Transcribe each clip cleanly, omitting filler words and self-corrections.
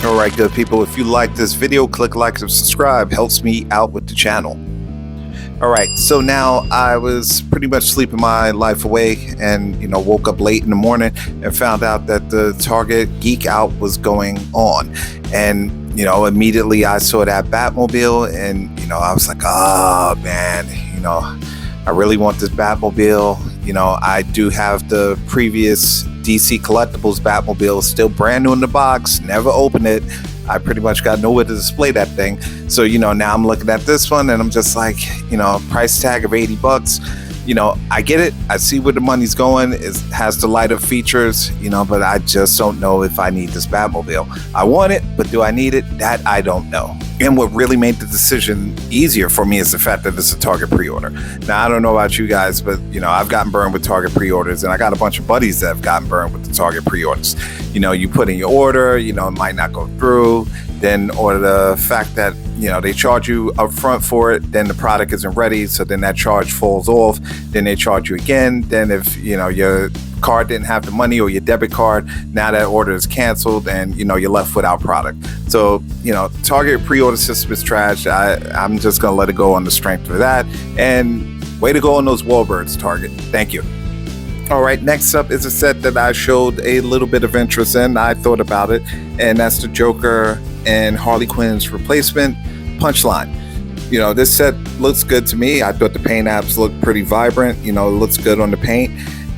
All right, good people, if you like this video, click like and subscribe. Helps me out with the channel. All right, so now I was pretty much sleeping my life away and, woke up late in the morning and found out that the Target Geek Out was going on. And, immediately I saw that Batmobile and, I was like, oh, man, I really want this Batmobile. I do have the previous DC Collectibles Batmobile, still brand new in the box, never opened it. I pretty much got nowhere to display that thing. So, now I'm looking at this one and I'm just like, price tag of $80. I get it. I see where the money's going. It has the light up features, but I just don't know if I need this Batmobile. I want it, but do I need it? That I don't know. And what really made the decision easier for me is the fact that it's a Target pre-order. Now, I don't know about you guys, but, I've gotten burned with Target pre-orders, and I got a bunch of buddies that have gotten burned with the Target pre-orders. You put in your order, it might not go through, or the fact that, they charge you up front for it, then the product isn't ready, so then that charge falls off, then they charge you again, then if, your card didn't have the money or your debit card, now that order is canceled and you're left without product. So Target pre-order system is trash. I'm just gonna let it go on the strength of that, and way to go on those Warbirds, Target. Thank you. All right, next up is a set that I showed a little bit of interest in. I thought about it, and that's the Joker and Harley Quinn's replacement, Punchline. This set looks good to me. I thought the paint apps looked pretty vibrant. It looks good on the paint.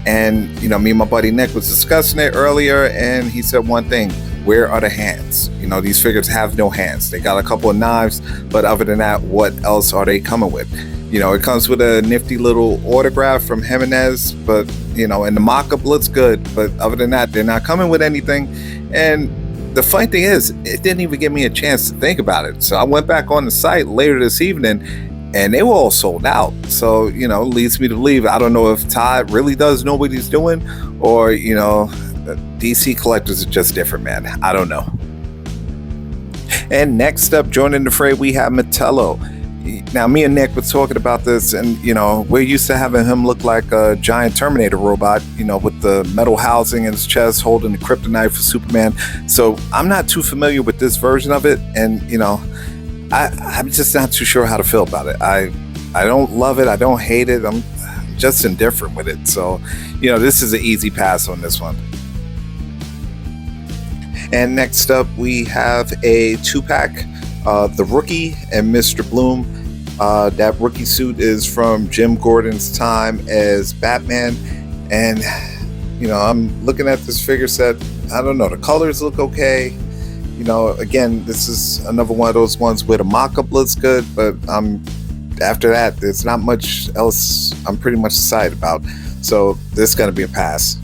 And, me and my buddy Nick was discussing it earlier, and he said one thing: where are the hands? These figures have no hands. They got a couple of knives, but other than that, what else are they coming with? It comes with a nifty little autograph from Jimenez, but, and the mock-up looks good, but other than that, they're not coming with anything. And the funny thing is, it didn't even give me a chance to think about it. So I went back on the site later this evening, and they were all sold out. So, leads me to believe, I don't know if Todd really does know what he's doing, or, DC collectors are just different, man. I don't know. And next up, joining the fray, we have Metello. Now, me and Nick were talking about this, and, we're used to having him look like a giant Terminator robot, with the metal housing in his chest, holding the kryptonite for Superman. So I'm not too familiar with this version of it, and, I'm just not too sure how to feel about it. I don't love it. I don't hate it. I'm just indifferent with it. So, this is an easy pass on this one. And next up, we have a 2-pack, The Rookie and Mr. Bloom. That rookie suit is from Jim Gordon's time as Batman. And, I'm looking at this figure set. I don't know. The colors look okay. Again, this is another one of those ones where the mock-up looks good, but after that, there's not much else I'm pretty much excited about. So this is going to be a pass.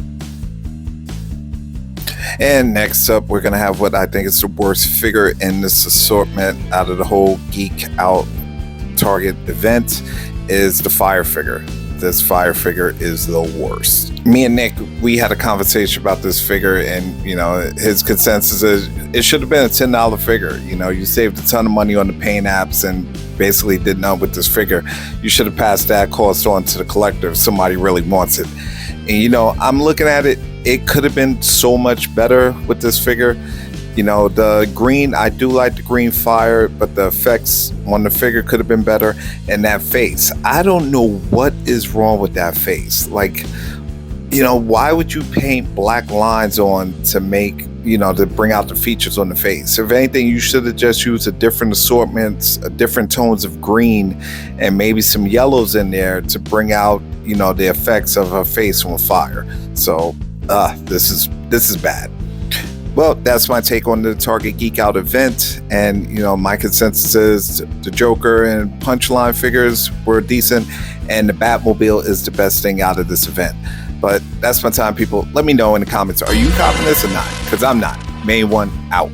And next up, we're going to have what I think is the worst figure in this assortment out of the whole Geek Out Target event, is the Fire figure. This Fire figure is the worst. Me and Nick, we had a conversation about this figure, and his consensus is it should have been a $10 figure. You saved a ton of money on the paint apps and basically did nothing with this figure. You should have passed that cost on to the collector if somebody really wants it. And I'm looking at it, it could have been so much better with this figure. The green, I do like the green Fire, but the effects on the figure could have been better. And that face, I don't know what is wrong with that face. Like, why would you paint black lines on to make, to bring out the features on the face? If anything, you should have just used a different assortments, different tones of green, and maybe some yellows in there to bring out, the effects of her face on Fire. So, this is bad. Well, that's my take on the Target Geek Out event, and my consensus is the Joker and Punchline figures were decent, and the Batmobile is the best thing out of this event. But that's my time, people. Let me know in the comments, are you copping this or not? Because I'm not. Main one out.